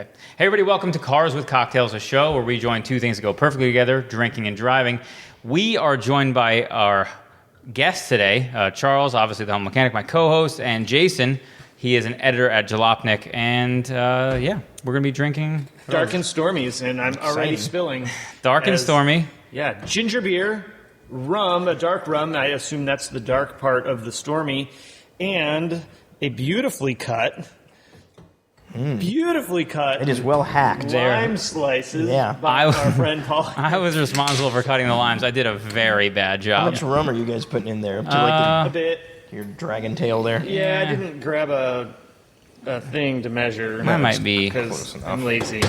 Hey everybody, welcome to Cars with Cocktails, a show where we join two things that go perfectly together, drinking and driving. We are joined by our guest today, Charles, obviously the home mechanic, my co-host, and Jason. He is an editor at Jalopnik, and we're going to be drinking... Dark and Stormies, and I'm already spilling. Dark and Stormy. Yeah, ginger beer, rum, a dark rum, I assume that's the dark part of the Stormy, and a beautifully cut... Beautifully cut. It is well hacked. Lime slices by our friend Paul. I was responsible for cutting the limes. I did a very bad job. How much rum are you guys putting in there? Up to like A bit. your dragon tail there? Yeah, I didn't grab a thing to measure. That might be because I'm lazy.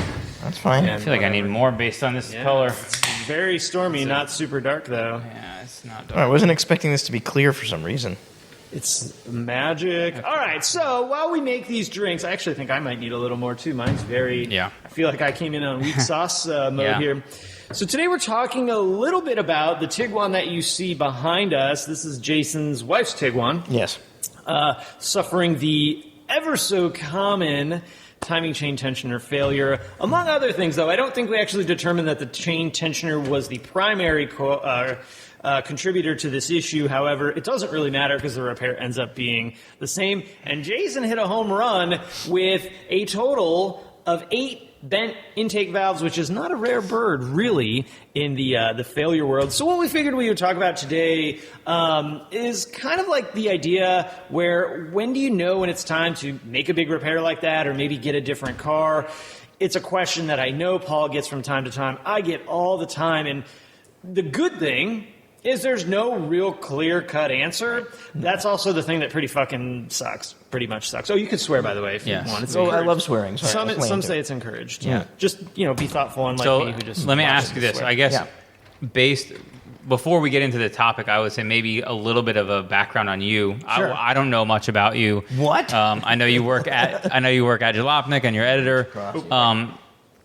That's fine. I feel like I need more based on this color. It's very stormy, not super dark though. Yeah, it's not I dark. wasn't expecting this to be clear for some reason. It's magic. All right, so while we make these drinks, I actually think I might need a little more too. Mine's very... Yeah. I feel like I came in on weak sauce mode here. So today we're talking a little bit about the Tiguan that you see behind us. This is Jason's wife's Tiguan. Yes. Suffering the ever so common timing chain tensioner failure. Among other things, though, I don't think we actually determined that the chain tensioner was the primary contributor to this issue. However, it doesn't really matter because the repair ends up being the same. And Jason hit a home run with a total of 8 bent intake valves, which is not a rare bird, really, in the failure world. So what we figured we would talk about today is kind of like the idea where when do you know when it's time to make a big repair like that or maybe get a different car? It's a question that I know Paul gets from time to time. I get all the time. And the good thing is there's no real clear-cut answer. That's also the thing that pretty much sucks. Oh, you can swear, by the way, if you want. It's I love swearing. So some say it's encouraged. Yeah. Just, be thoughtful, unlike me, who just... let me ask you this. Swear. I guess before we get into the topic, I would say maybe a little bit of a background on you. Sure. I don't know much about you. What? I know you work at Jalopnik and you're editor.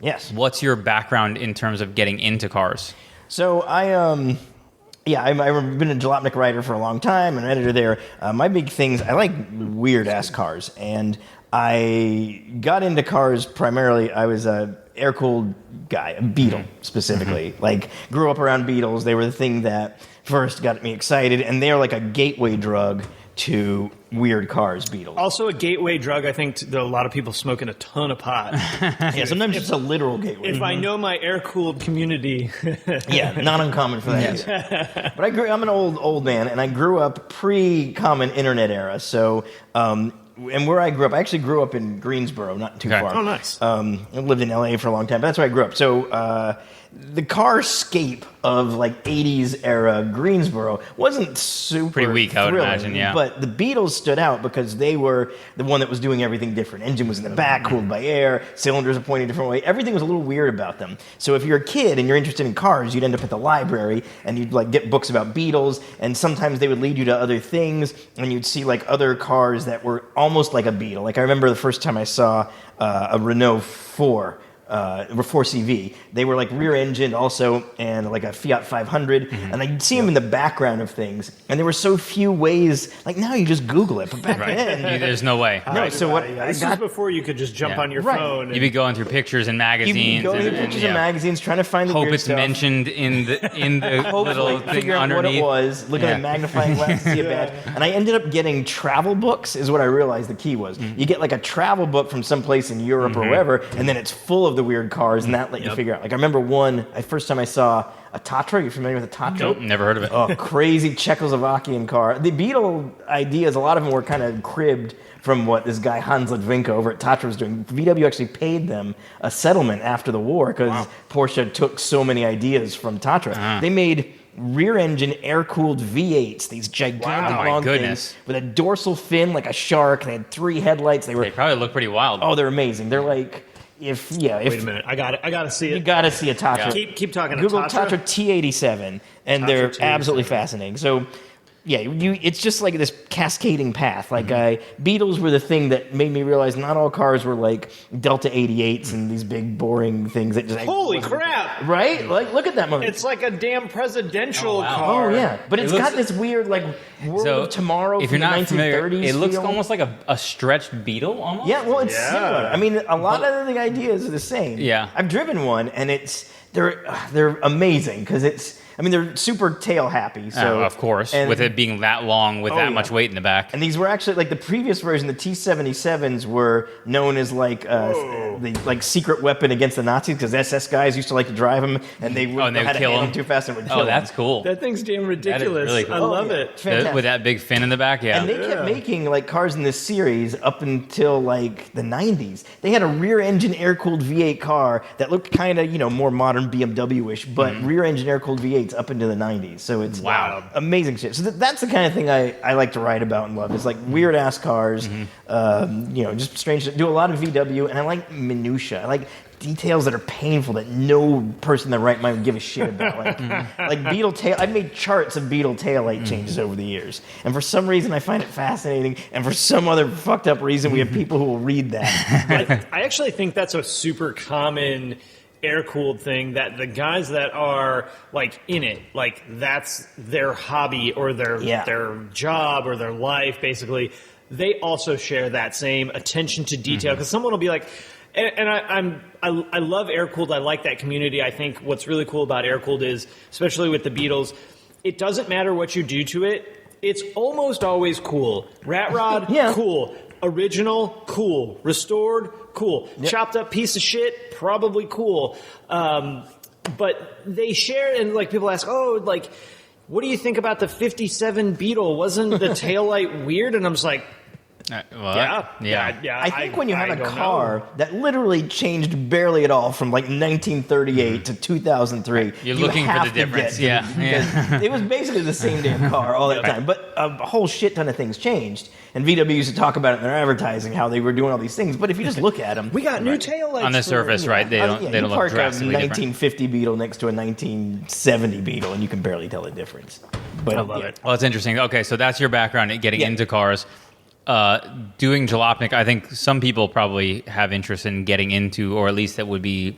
Yes. What's your background in terms of getting into cars? So I've been a Jalopnik writer for a long time, an editor there. My big things, I like weird-ass cars, and I got into cars primarily, I was a air-cooled guy, a Beetle specifically. Like, grew up around Beetles. They were the thing that first got me excited, and they're like a gateway drug to weird cars, Beetles. Also a gateway drug, I think, to a lot of people smoking a ton of pot. Yeah, sometimes it's a literal gateway. If I know my air-cooled community. Yeah, not uncommon for that either. But I'm an old man, and I grew up pre-common internet era. So, and where I grew up, I actually grew up in Greensboro, not too far. Oh, nice. I lived in LA for a long time, but that's where I grew up. So, the carscape of like 80s era Greensboro wasn't super Pretty weak, I would thrilling, imagine, yeah. But the Beetles stood out because they were the one that was doing everything different. Engine was in the back, cooled by air, cylinders are pointing a different way. Everything was a little weird about them. So if you're a kid and you're interested in cars, you'd end up at the library and you'd like get books about Beetles, and sometimes they would lead you to other things, and you'd see like other cars that were almost like a Beetle. Like I remember the first time I saw a Renault 4 CV. They were like rear engined also, and like a Fiat 500, and I'd see them in the background of things, and there were so few ways, like now you just Google it, but back then... There's no way. No, so what... This was before you could just jump on your phone. You'd be going through pictures and magazines. You'd go through pictures and magazines, trying to find the Hope weird it's stuff. mentioned in the little thing figure out underneath. what it was, look at a magnifying glass to see it bad. And I ended up getting travel books, is what I realized the key was. You get like a travel book from someplace in Europe or wherever, and then it's full of the weird cars, and that let you figure out. Like I remember first time I saw a Tatra. You familiar with a Tatra? Nope, never heard of it. Oh, crazy Czechoslovakian car. The Beetle ideas, a lot of them were kind of cribbed from what this guy Hans Ledvinka over at Tatra was doing. VW actually paid them a settlement after the war because Porsche took so many ideas from Tatra. They made rear-engine air-cooled V8s, these gigantic long things with a dorsal fin like a shark. They had 3 headlights. They probably look pretty wild. Oh, they're amazing. They're like... Wait a minute, I got to see it. You got to see a Tatra. Keep talking. Google Tatra T87, and they're absolutely fascinating. So, Yeah, it's just like this cascading path. Like Beetles were the thing that made me realize not all cars were like Delta 88s and these big boring things that just Holy crap! right? Like look at that movie. It's like a damn presidential wow. car. Oh yeah, but it's It got looks- this weird like World of Tomorrow if from you're the not familiar, 1930s. it looks feel. almost like a stretched Beetle, almost. Yeah, well, it's Yeah. similar. I mean, a lot of the ideas are the same. Yeah. I've driven one, and they're amazing because they're super tail happy. So of course, and, with it being that long, with that yeah. much weight in the back. And these were actually like the previous version. The T-77s were known as like the like secret weapon against the Nazis because SS guys used to like to drive them, and they would and they would had to kill handle them? them too fast and would kill Oh, them. that's cool. That thing's damn ridiculous. really cool. I love yeah. it. Fantastic. With that big fin in the back, yeah. And they kept making like cars in this series up until like the 90s. They had a rear-engine air-cooled V8 car that looked kind of, more modern BMW-ish, but rear-engine air-cooled V8s up into the 90s. So it's Wow. amazing shit. So that's the kind of thing I like to write about and love. It's like weird-ass cars, just strange shit. Do a lot of VW, and I like minutia. I like details that are painful that no person in their right mind would give a shit about. Like Beetle tail. I've made charts of Beetle taillight changes over the years, and for some reason I find it fascinating, and for some other fucked up reason we have people who will read that. I actually think that's a super common air-cooled thing that the guys that are like in it, like that's their hobby or their job or their life, basically, they also share that same attention to detail. Because someone will be like, and I love air-cooled. I like that community. I think what's really cool about air-cooled is, especially with the Beetles, it doesn't matter what you do to it. It's almost always cool. Rat rod, Yeah. cool. Original, cool. Restored, cool. Yep. Chopped up piece of shit, probably cool. But they share, and like people ask, what do you think about the 57 Beetle? Wasn't the taillight weird? And I'm just like, yeah. I think when you have a don't car know. that literally changed barely at all from like 1938 to 2003, You're you looking for have the to difference, get yeah, to it, because it was basically the same damn car all that time. But a whole shit ton of things changed, and VW used to talk about it in their advertising how they were doing all these things. But if you just look at them, We got new taillights. On the surface, right? They don't you look park a drastically different. 1950 Beetle next to a 1970 Beetle, and you can barely tell the difference. But I love it. Well, it's interesting. Okay, so that's your background in getting Yeah. into cars. Doing Jalopnik, I think some people probably have interest in getting into, or at least that would be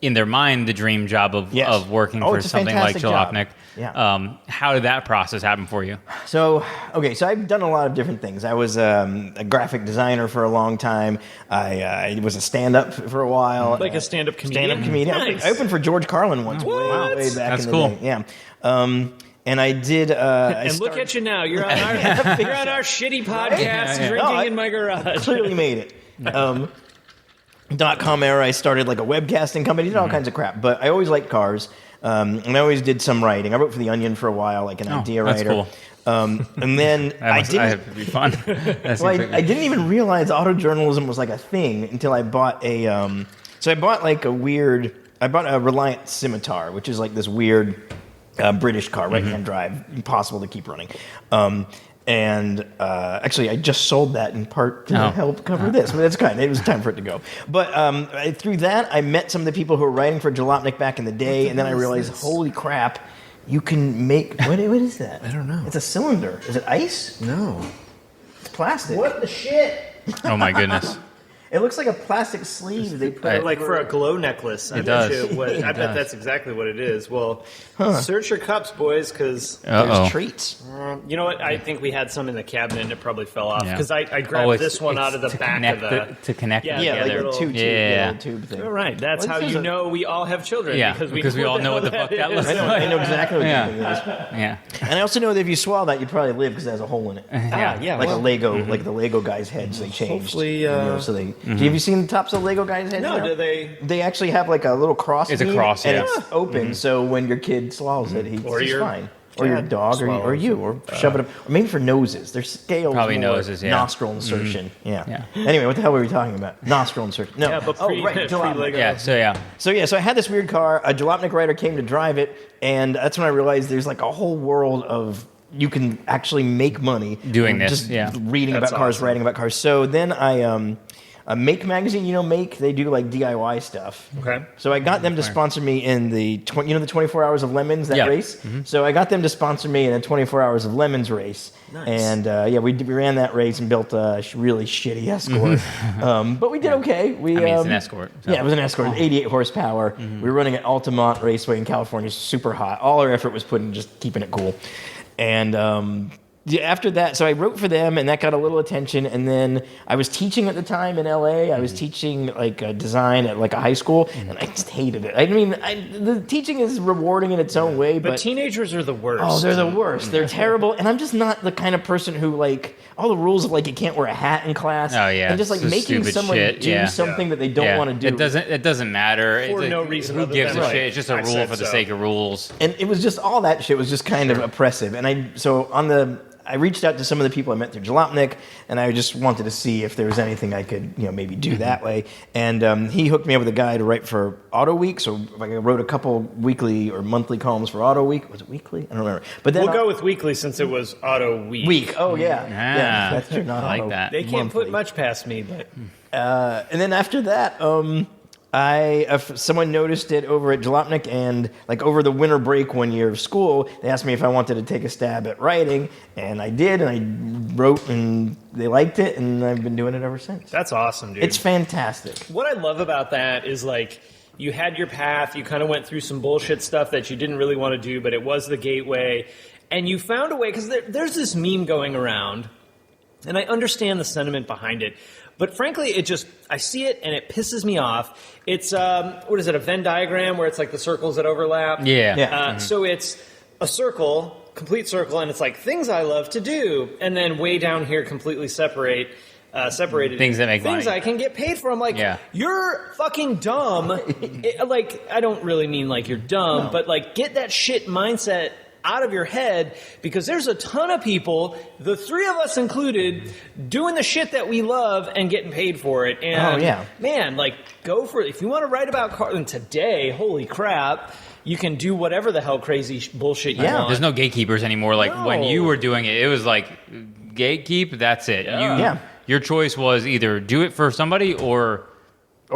in their mind the dream job of working for it's a something like fantastic job. Jalopnik. Yeah. How did that process happen for you? So I've done a lot of different things. I was a graphic designer for a long time. I was a stand-up for a while. Like a stand-up comedian? Stand-up comedian. Nice. I opened for George Carlin once, way back That's in the cool. day. Yeah. And I did. Look at you now. You're on our shitty podcast drinking No, in my garage. Clearly made it. .com era, I started like a webcasting company, did all kinds of crap. But I always liked cars, and I always did some writing. I wrote for The Onion for a while, like an idea that's writer. cool. And then I didn't. It'd be fun. That Well, seems like- I didn't even realize autojournalism was like a thing until I bought a. So I bought like a weird. I bought a Reliant Scimitar, which is like this weird British car, right-hand drive, impossible to keep running. And actually, I just sold that in part to help cover this. But it was time for it to go. But through that, I met some of the people who were writing for Jalopnik back in the day, and then I realized, holy crap, you can make what is that? I don't know. It's a cylinder. Is it ice? No. It's plastic. What the shit? oh my goodness. It looks like a plastic sleeve they put Like for a glow necklace. I does. bet does. that's exactly what it is. Well, search your cups, boys, because Uh-oh. There's treats. you know what? I think we had some in the cabinet and it probably fell off Yeah. because I grabbed Oh, it's- this one it's out of the to back connect of the. to connect Yeah, it Yeah, like together. a tube, Yeah. little tube thing. All right, that's Well, how this you is know we all have children. Yeah, because because we know all know what the fuck that looks I know, like. I know exactly what Yeah. the thing is. Yeah. And I also know that if you swallow that, you'd probably live because it has a hole in it. Yeah, Like well, a Lego, like the Lego guys' heads, they changed. Hopefully, so they. Have you seen the tops of Lego guys' heads? No, now? do they? They actually have like a little cross. It's a beam, cross, and yeah. it's open. So when your kid swallows it, he's Or your fine. Or your dad dog, or swallows you, or shove it up. Or maybe for noses. There's scales. Probably more noses, yeah. Nostril insertion. Yeah. Anyway, what the hell were we talking about? Nostril insertion. No. Yeah, but right. Jalopnik. pre-Lego. Yeah. So I had this weird car. A Jalopnik writer came to drive it, and that's when I realized there's like a whole world of you can actually make money Doing this, just yeah. reading That's about cars, awesome. writing about cars. So then I Make magazine, Make, they do like DIY stuff. Okay. So I got them to sponsor me in the the 24 Hours of Lemons, that race. So I got them to sponsor me in a 24 Hours of Lemons race. Nice. And we ran that race and built a really shitty Escort. But we did okay. It's an Escort. So. Yeah, it was an Escort, 88 horsepower. We were running at Altamont Raceway in California, super hot. All our effort was put in just keeping it cool. And after that, so I wrote for them, and that got a little attention. And then I was teaching at the time in LA. I was teaching design at a high school, and I just hated it. I mean, the teaching is rewarding in its own way, but teenagers are the worst. Oh, they're the worst. They're terrible, and I'm just not the kind of person who all the rules of you can't wear a hat in class. Oh yeah, and just making someone do something that they don't want to do. It doesn't matter. For no reason. Who gives a right. shit? It's just a rule for the sake of rules. And it was just all that shit was just kind of oppressive. And I reached out to some of the people I met through Jalopnik, and I just wanted to see if there was anything I could, maybe do that way. And he hooked me up with a guy to write for Auto Week. So I wrote a couple weekly or monthly columns for Auto Week. Was it weekly? I don't remember. But then we'll go with weekly since it was Auto Week. Week. Oh yeah, yeah. That's true. Not I like Auto that. They can't monthly. put much past me, but And then after that, someone noticed it over at Jalopnik, and over the winter break one year of school, they asked me if I wanted to take a stab at writing, and I did, and I wrote, and they liked it, and I've been doing it ever since. that's awesome, dude. It's fantastic. What I love about that is you had your path, you kind of went through some bullshit stuff that you didn't really want to do, but it was the gateway, and you found a way, because there's this meme going around, and I understand the sentiment behind it, but frankly, I see it and it pisses me off. It's, what is it, a Venn diagram where it's the circles that overlap? Yeah. So it's a circle, complete circle, and it's things I love to do, and then way down here completely separated. Things that make things money. I can get paid for. I'm you're fucking dumb. I don't really mean you're dumb, but get that shit mindset out of your head, because there's a ton of people, the three of us included, doing the shit that we love and getting paid for it. And man, go for it. If you want to write about cars, and today, holy crap, you can do whatever the hell crazy bullshit you want. There's no gatekeepers anymore. When you were doing it, it was gatekeep. That's it. Your choice was either do it for somebody or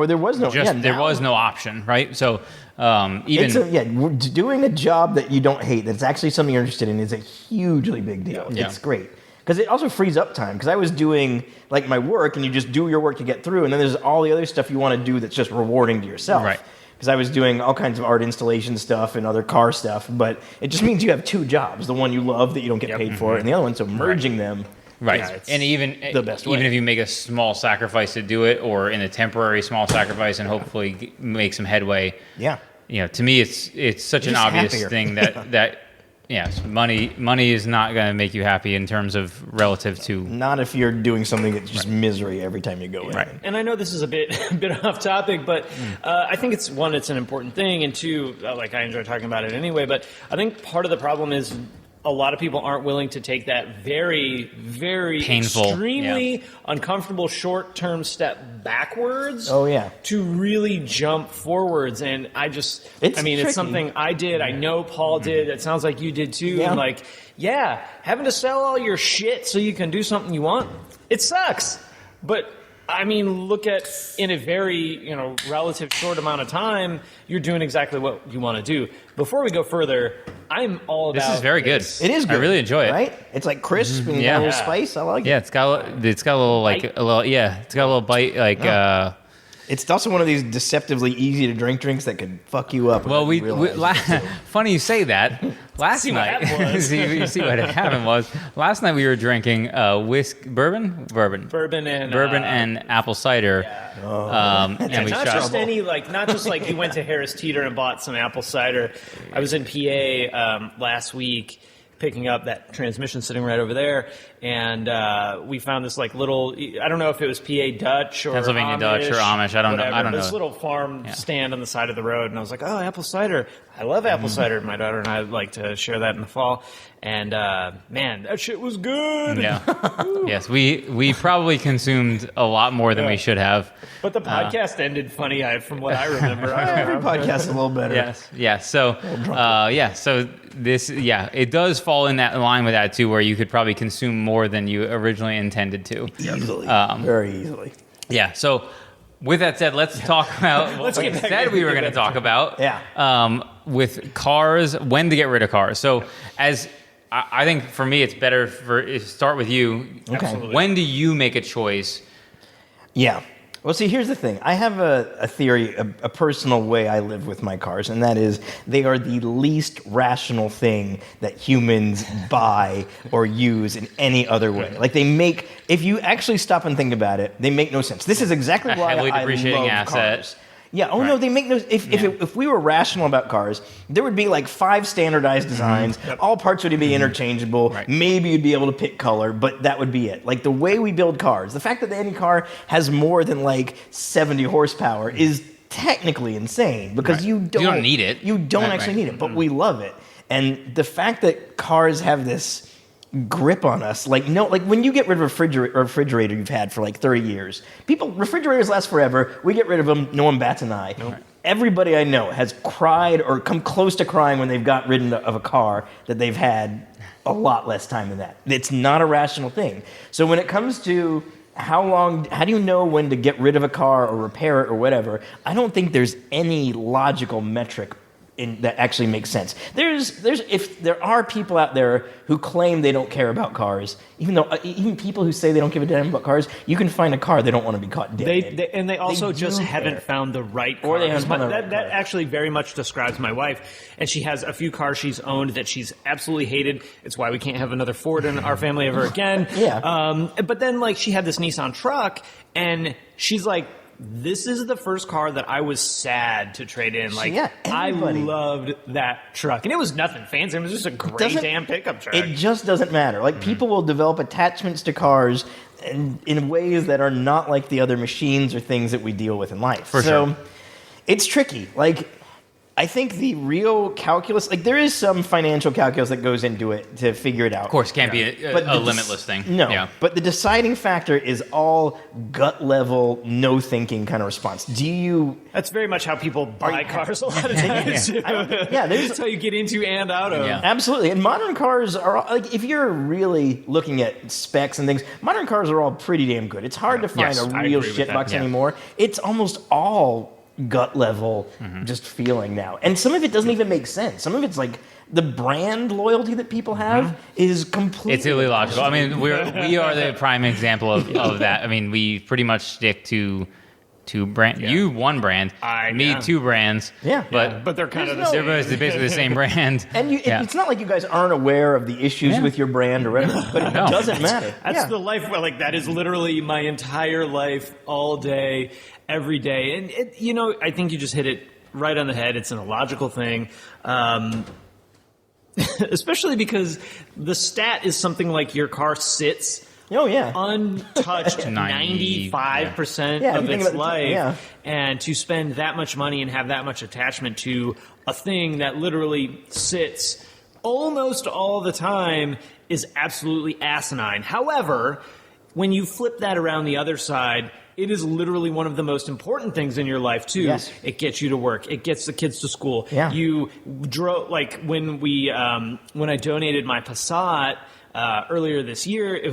there was no there was no option, right? So doing a job that you don't hate, that's actually something you're interested in, is a hugely big deal. Yeah. It's great. Because it also frees up time. Because I was doing my work, and you just do your work to get through, and then there's all the other stuff you want to do that's just rewarding to yourself. Right. Because I was doing all kinds of art installation stuff and other car stuff, but it just means you have two jobs: the one you love that you don't get paid for, and the other one. So merging them. Right, and the best way. Even if you make a small sacrifice to do it, or in a temporary small sacrifice, and hopefully make some headway. Yeah, to me, it's such an obvious happier. thing that yes, money is not going to make you happy in terms of relative to. Not if you're doing something that's just misery every time you go in. Right. And I know this is a bit off topic, but I think it's an important thing, and two, I enjoy talking about it anyway. But I think part of the problem is a lot of people aren't willing to take that very, very painful, extremely uncomfortable short-term step backwards. Oh yeah. To really jump forwards, and it's something I did. I know Paul did. It sounds like you did too. Yeah. And having to sell all your shit so you can do something you want, it sucks. But look at, in a very, relative short amount of time, you're doing exactly what you want to do. Before we go further, I'm all about This is very good. It is good. I really enjoy it. Right? It's crisp and got a little spice. I like it. Yeah, it's got a little it's got a little bite It's also one of these deceptively easy to drink drinks that can fuck you up. Well, funny you say that. Last night, you see what happened was last night we were drinking bourbon and apple cider. Yeah. And we not shot. just not just you went to Harris Teeter and bought some apple cider. I was in PA last week picking up that transmission sitting right over there, and we found this little, I don't know if it was PA Dutch or Pennsylvania Amish, Dutch or Amish, I don't know. This little farm stand on the side of the road, and I was like, oh, apple cider. I love apple cider. My daughter and I like to share that in the fall, and man, that shit was good. Yeah. Yes, we probably consumed a lot more than we should have. But the podcast ended funny, from what I remember. Every podcast is a little better. Yes. Yeah. So, So this, it does fall in that line with that too, where you could probably consume more than you originally intended to. Easily. Very easily. Yeah. So, with that said, let's talk about what we said we were going to talk about. Yeah. With cars, when to get rid of cars. So, as I think for me, it's better to start with you. Okay. Absolutely. When do you make a choice? Yeah. Well, see, here's the thing. I have a theory, a personal way I live with my cars, and that is they are the least rational thing that humans buy or use in any other way. Like if you actually stop and think about it, they make no sense. This is exactly why heavily I depreciating love asset. cars. Yeah. Oh no, they make no. If we were rational about cars, there would be like 5 standardized designs. All parts would be interchangeable. Right. Maybe you'd be able to pick color, but that would be it. Like the way we build cars, the fact that any car has more than like 70 horsepower is technically insane because you don't need it. You don't Right, actually right. need it, but we love it. And the fact that cars have this grip on us, like when you get rid of a refrigerator you've had for like 30 years, refrigerators last forever. We get rid of them, no one bats an eye. Nope. Everybody I know has cried or come close to crying when they've got rid of a car that they've had a lot less time than that. It's not a rational thing. So when it comes to how do you know when to get rid of a car or repair it or whatever, I don't think there's any logical metric that actually makes sense. If there are people out there who claim they don't care about cars, even people who say they don't give a damn about cars, you can find a car they don't want to be caught dead. They also just do haven't care. found the right car. Or they haven't found the right that car. actually very much describes my wife, and she has a few cars she's owned that she's absolutely hated. It's why we can't have another Ford in our family ever again. Yeah. But then like she had this Nissan truck, and she's like, this is the first car that I was sad to trade in. Like, Yeah, I everybody. loved that truck. And it was nothing fancy. It was just a great damn pickup truck. It just doesn't matter. Like, people will develop attachments to cars in ways that are not like the other machines or things that we deal with in life. For sure. It's tricky. Like, I think the real calculus, like there is some financial calculus that goes into it to figure it out. Of course, can't be But a limitless thing. No, Yeah. but the deciding factor is all gut level, no thinking kind of response. That's very much how people buy cars a lot of times. That's how you get into and out of. Yeah. Absolutely. And modern cars are, like, if you're really looking at specs and things, modern cars are all pretty damn good. It's hard to find Yes, a I real agree with that. shitbox Yeah. anymore. It's almost all gut level just feeling now. And some of it doesn't even make sense. Some of it's like the brand loyalty that people have is completely... It's illogical. I mean, we are the prime example of that. I mean, we pretty much stick to brand. Yeah. You one brand, me 2 brands. Yeah. But they're kind of the They're same. basically the same brand. And it's not like you guys aren't aware of the issues with your brand or whatever, but it doesn't matter. That's the life. Like that is literally my entire life, all day, every day. And I think you just hit it right on the head. It's an illogical thing, especially because the stat is something like your car sits Oh, yeah. untouched 95% Yeah, of if you think its about life, yeah. and to spend that much money and have that much attachment to a thing that literally sits almost all the time is absolutely asinine. However, when you flip that around the other side, it is literally one of the most important things in your life too. Yes. It gets you to work. It gets the kids to school. Yeah. You drove, like when I donated my Passat earlier this year, it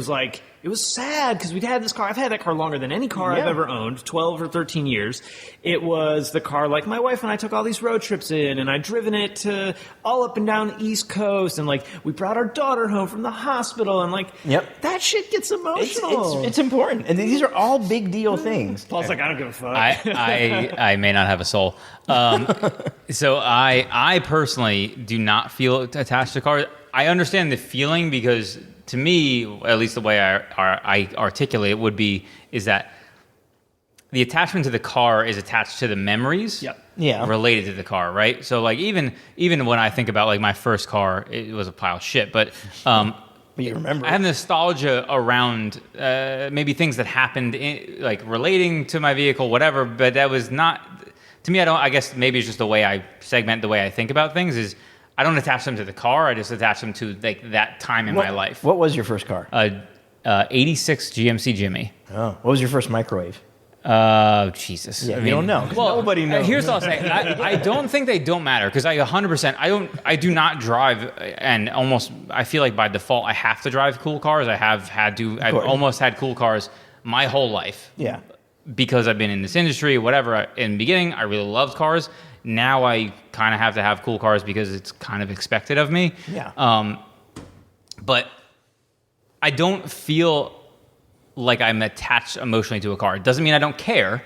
was sad because we'd had this car. I've had that car longer than any car I've ever owned, 12 or 13 years. It was the car like my wife and I took all these road trips in, and I'd driven it to all up and down the East Coast, and like we brought our daughter home from the hospital, and like that shit gets emotional. It's important. And these are all big deal things. Paul's like, I don't give a fuck. I may not have a soul. So I personally do not feel attached to cars. I understand the feeling because to me, at least the way I articulate it is that the attachment to the car is attached to the memories related to the car, right? So like even when I think about like my first car, it was a pile of shit, but you remember I have nostalgia around maybe things that happened like relating to my vehicle, whatever, but that was not, to me, I guess maybe it's just the way I segment the way I think about things is I don't attach them to the car. I just attach them to like that time in my life. What was your first car? 86 GMC Jimmy. Oh, what was your first microwave? Jesus. Yeah, you don't know. Well, nobody knows. Here's what I'll say. I don't think they don't matter because I 100%. I do not drive, and almost I feel like by default I have to drive cool cars. I've almost had cool cars my whole life. Yeah. because I've been in this industry, whatever. In the beginning, I really loved cars. Now I kind of have to have cool cars because it's kind of expected of me. Yeah. But I don't feel like I'm attached emotionally to a car. It doesn't mean I don't care.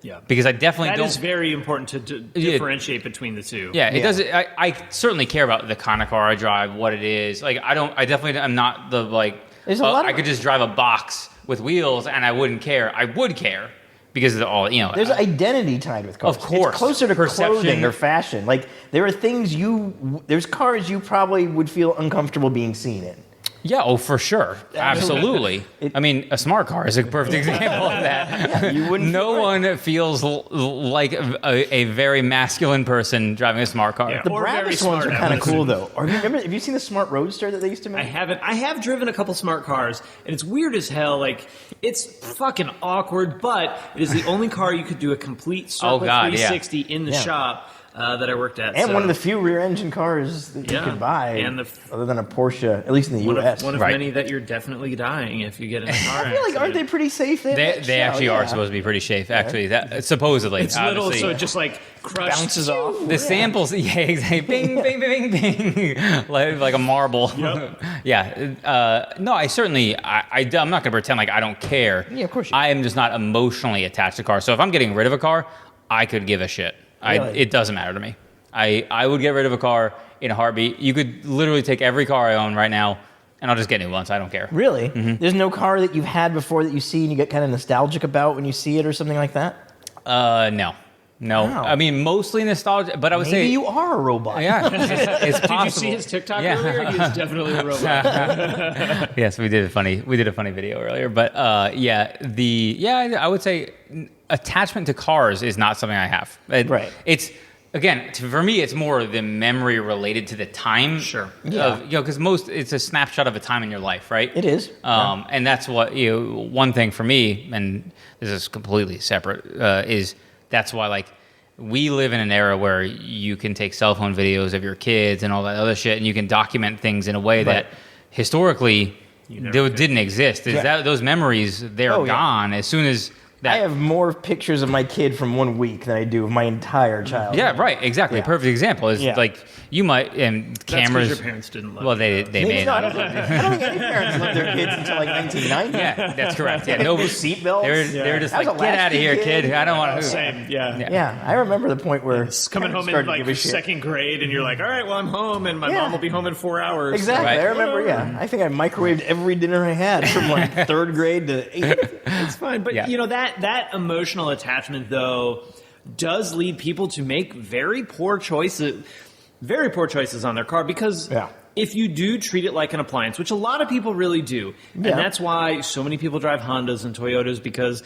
Yeah. Because I definitely That don't. is very important to differentiate between the two. Yeah, it does. I certainly care about the kind of car I drive, what it is. Like, I definitely am not the, like, I could just drive a box with wheels and I wouldn't care. I would care because of all, There's identity tied with cars. Of course. It's closer to Perception. clothing or fashion. Like, there are things there's cars you probably would feel uncomfortable being seen in. Yeah, for sure. Absolutely. I mean, a smart car is a perfect example of that. Yeah, you wouldn't no one feels like a very masculine person driving a smart car. Yeah. The Or very Brabus ones are smart, kind of I would cool, though. Have you seen the Smart Roadster that they used to make? I haven't. I have driven a couple smart cars, and it's weird as hell. Like, it's fucking awkward, but it is the only car you could do a complete circle 360 in the shop that I worked at. And one of the few rear-engine cars that you could buy, and other than a Porsche, at least in the U.S. One of many that you're definitely dying if you get in a car. I feel like, aren't they pretty safe? They actually are supposed to be pretty safe, actually. That, supposedly. It's little, so it just like bounces off. The samples, exactly. Bing, bing, bing, bing, bing. like a marble. Yep. No, I certainly, I'm not going to pretend like I don't care. Yeah, of course you I am just not emotionally attached to cars. So if I'm getting rid of a car, I could give a shit. Really? It doesn't matter to me. I would get rid of a car in a heartbeat. You could literally take every car I own right now, and I'll just get new ones. I don't care. Really? Mm-hmm. There's no car that you've had before that you see and you get kind of nostalgic about when you see it or something like that? No. Wow. I mean, mostly nostalgia, but I would say... Maybe you are a robot. Yeah, it's possible. Did you see his TikTok earlier? He was definitely a robot. Yes, we did a funny video earlier, but I would say attachment to cars is not something I have. Right. It's again for me, it's more the memory related to the time. Sure. Yeah. Because it's a snapshot of a time in your life, right? It is. And that's what one thing for me, and this is completely separate, is that's why like. We live in an era where you can take cell phone videos of your kids and all that other shit, and you can document things in a way that historically didn't exist. Those memories, they're gone as soon as that. I have more pictures of my kid from 1 week than I do of my entire childhood. Yeah, right, exactly. Yeah. A perfect example is like you might and That's 'cause cameras. your parents didn't love Well, they may I not. don't think any parents loved their kids until like 1990. Yeah, that's correct. Yeah, no seatbelts. They were just That was like, a get out of here, latchkey kid. I don't want to. Same, yeah. Yeah, I remember the point where Coming parents home in started to like give a shit. second grade, and you're like, all right, well, I'm home, and my Yeah. mom will be home in 4 hours. Exactly. Right. I remember. Yeah, I think I microwaved every dinner I had from like third grade to eighth. It's fine. But, that emotional attachment, though, does lead people to make very poor choices on their car because if you do treat it like an appliance, which a lot of people really do, and that's why so many people drive Hondas and Toyotas because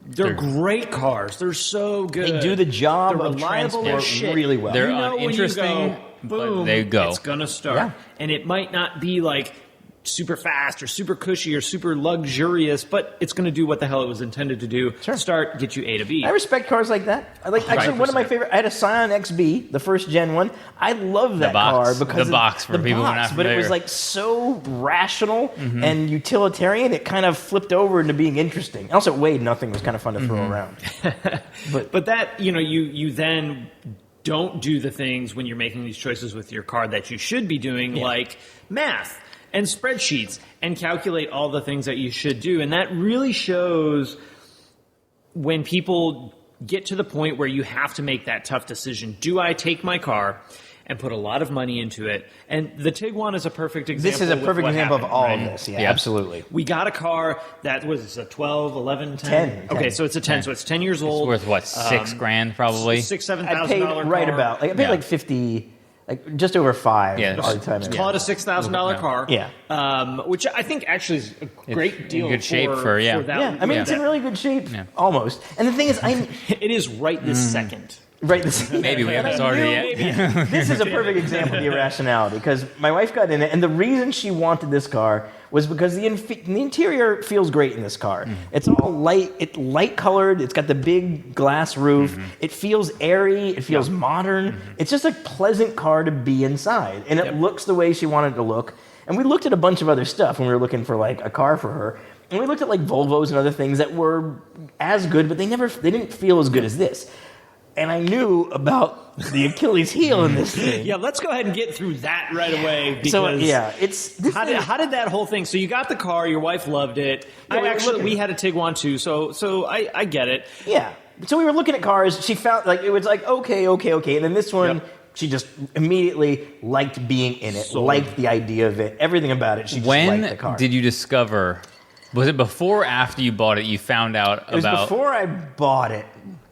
they're great cars. They're so good. They do the job They're of reliable transport as shit. really well. They're You know when you uninteresting, go, but boom, they go. It's gonna start, Yeah. and it might not be like super fast or super cushy or super luxurious, but it's going to do what the hell it was intended to do. Sure. Start, get you A to B. I respect cars like that. I like actually one of my favorite. I had a Scion XB, the first gen one. I love that box. car The because box for people who are not but it was familiar. like so rational and utilitarian. It kind of flipped over into being interesting. Also, it weighed nothing. It was kind of fun to throw around. But that, you then don't do the things when you're making these choices with your car that you should be doing, like math and spreadsheets and calculate all the things that you should do. And that really shows when people get to the point where you have to make that tough decision. Do I take my car and put a lot of money into it? And the Tiguan is a perfect example. This is a with perfect what example of happened, all right? of this. Yeah, Yeah. absolutely. We got a car that was a 12, 11, 10? 10. Okay, so it's a 10. So it's 10 years It's old. worth what, $6,000 probably? $7,000 I paid car. right about. Like, I paid Yeah. like 50, like just over 5 Yeah. all the time. Call it a $6,000 car. Yeah. Which I think actually is a great deal. in good shape for that. Yeah, I mean it's in really good shape, almost. And the thing is, It is right this second. right. This Maybe we haven't started yet. This is a perfect example of the irrationality because my wife got in it, and the reason she wanted this car was because the interior feels great in this car. It's all light colored. It's got the big glass roof. It feels airy. It feels modern. It's just a pleasant car to be inside, and it looks the way she wanted it to look. And we looked at a bunch of other stuff when we were looking for like a car for her. And we looked at like Volvos and other things that were as good, but they didn't feel as good as this. And I knew about the Achilles heel in this thing. Yeah, let's go ahead and get through that right away. Because So yeah, how did that whole thing? So you got the car, your wife loved it. Yeah, We had a Tiguan too, so I get it. Yeah. So we were looking at cars. She found like it was like okay, and then this one. Yep. She just immediately liked being in it, liked the idea of it, everything about it. She just liked the car. When did you discover? Was it before or after you bought it? You found out It was about. before I bought it,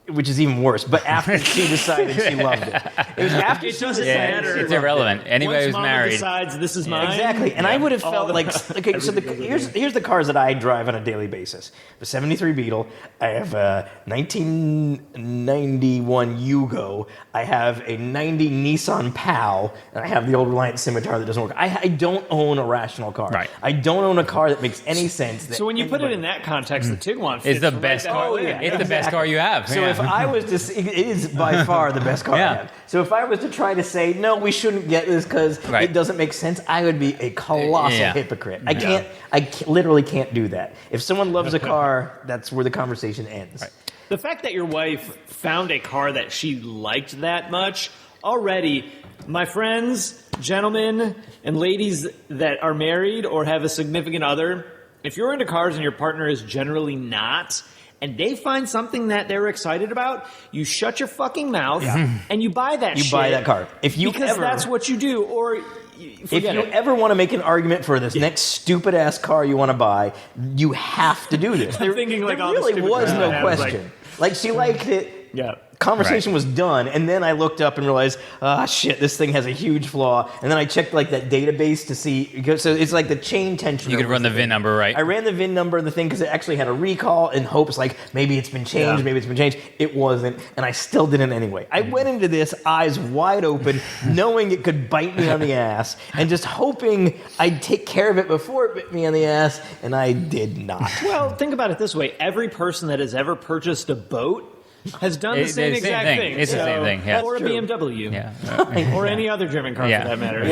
which is even worse. But after she decided she loved it, it was after she doesn't decided matter. she It's loved irrelevant. it. Anybody Once who's Mama married. decides this is mine. Exactly, and I would have All felt the- like okay. So here's the cars that I drive on a daily basis: the '73 Beetle. I have a 1991 Yugo. I have a '90 Nissan Pal, and I have the old Reliant Scimitar that doesn't work. I don't own a rational car. Right. I don't own a car that makes any sense. So when you put it in that context, the Tiguan fits It's the right best that car. way. yeah. It's the best car you have. So yeah. if I was to, it is by far the best car Yeah. I have. So if I was to try to say no, we shouldn't get this because Right. it doesn't make sense, I would be a colossal Yeah. hypocrite. I literally can't do that. If someone loves a car, that's where the conversation ends. Right. The fact that your wife found a car that she liked that much already, my friends, gentlemen, and ladies that are married or have a significant other, if you're into cars and your partner is generally not, and they find something that they're excited about, you shut your fucking mouth and you buy that shit. You buy that car. Because that's what you do. Or If forget you it. ever want to make an argument for this next stupid ass car you want to buy, you have to do this. I'm thinking like there all the really stupid was crap no I have, like- question. Like she liked it. Yeah. Conversation was done, and then I looked up and realized, shit, this thing has a huge flaw. And then I checked like that database to see, so it's like the chain tensioner. you could run the VIN number, right? I ran the VIN number of the thing because it actually had a recall in hopes like maybe it's been changed, Yeah. maybe it's been changed. It wasn't, and I still didn't anyway. I went into this eyes wide open, knowing it could bite me on the ass, and just hoping I'd take care of it before it bit me on the ass, and I did not. Well, think about it this way. Every person that has ever purchased a boat has done the It's same the same exact thing. thing. It's the same thing, yeah. Or a True. BMW. Yeah. Or any other German car Yeah. for that matter.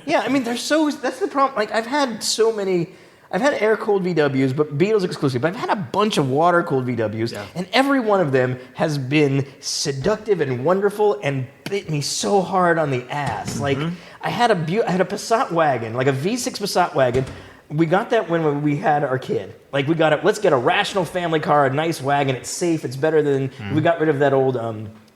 Yeah, I mean, that's the problem. Like, I've had air-cooled VWs, but Beetle's exclusive. But I've had a bunch of water-cooled VWs, and every one of them has been seductive and wonderful and bit me so hard on the ass. Like, I had a Passat wagon, like a V6 Passat wagon. We got that when we had our kid. Like, we got it. Let's get a rational family car, a nice wagon. It's safe. It's better than. We got rid of that old.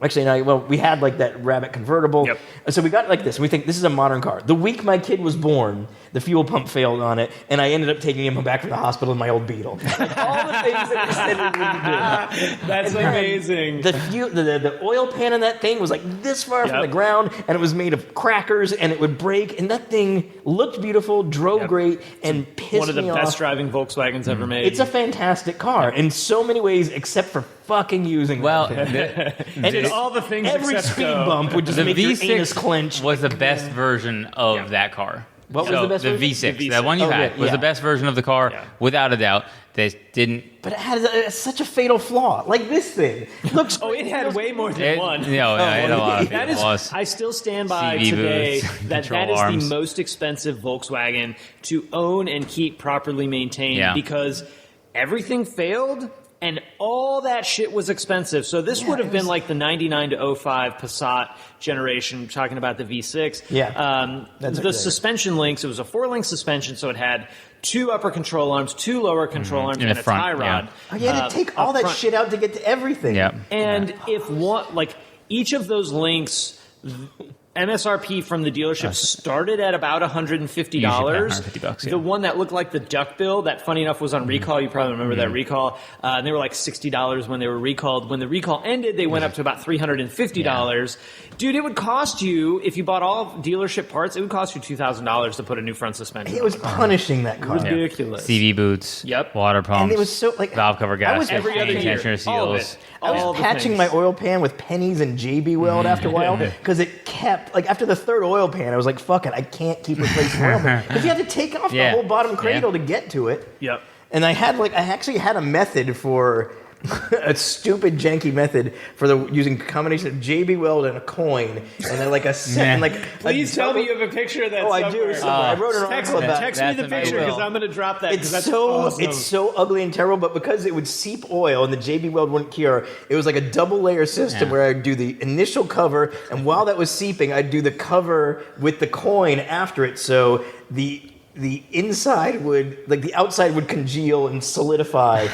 Actually, no, well, we had like that Rabbit convertible. Yep. So we got like this. We think this is a modern car. The week my kid was born, the fuel pump failed on it, and I ended up taking him back from the hospital in my old Beetle. Like, all the things that we said we wouldn't do. That's amazing. The oil pan in that thing was like this far from Yep. the ground, and it was made of crackers, and it would break. And that thing looked beautiful, drove great, and pissed One of the me best off. driving Volkswagens ever made. It's a fantastic car in so many ways, except for fucking using Well, that thing. And Did it's- all the things every except speed go. bump would just the make your anus V6 clench. was the best version of that car. What was the best version? V6, The that one you V6. had, Okay, was yeah. the best version of the car, Yeah. without a doubt. They didn't. But it had such a fatal flaw. Like this thing looks. Oh, it had way more than It, one. no, it had a lot of That fatal is, flaws. I still stand by CV today booths, that control is arms. the most expensive Volkswagen to own and keep properly maintained Yeah. because everything failed and all that shit was expensive. So this would have been like the 99 to 05 Passat generation, talking about the V6. Yeah. That's the okay. suspension links, it was a 4-link suspension, so it had 2 upper control arms, 2 lower control arms, In and the a front, tie rod. Oh, you had to take all up that front. shit out to get to everything. Yeah. And if one, like each of those links, MSRP from the dealership started at about $150. Usually about $150, yeah. The one that looked like the duck bill, that funny enough was on recall. You probably remember that recall. They were like $60 when they were recalled. When the recall ended, they went up to about $350. Dude, it would cost you, if you bought all dealership parts, it would cost you $2,000 to put a new front suspension. It was punishing that car. ridiculous. CV boots, Yep. water pumps, And it was so like valve cover I was gasket, every other year. tensioner All of seals. it. I was All the patching things. my oil pan with pennies and JB Weld after a while because it kept like after the third oil pan, I was like, "Fuck it, I can't keep replacing oil pan because you had to take off Yeah. the whole bottom Yeah. cradle to get to it." Yep. And I actually had a method for a stupid janky method for using a combination of JB Weld and a coin, and then like a set, like. Please tell me you have a picture of that. I do. I wrote an article about. Text me the picture because I'm going to drop that. It's so ugly and terrible, but because it would seep oil and the JB Weld wouldn't cure, it was like a double layer system where I'd do the initial cover, and while that was seeping, I'd do the cover with the coin after it, so the inside would, like the outside would congeal and solidify.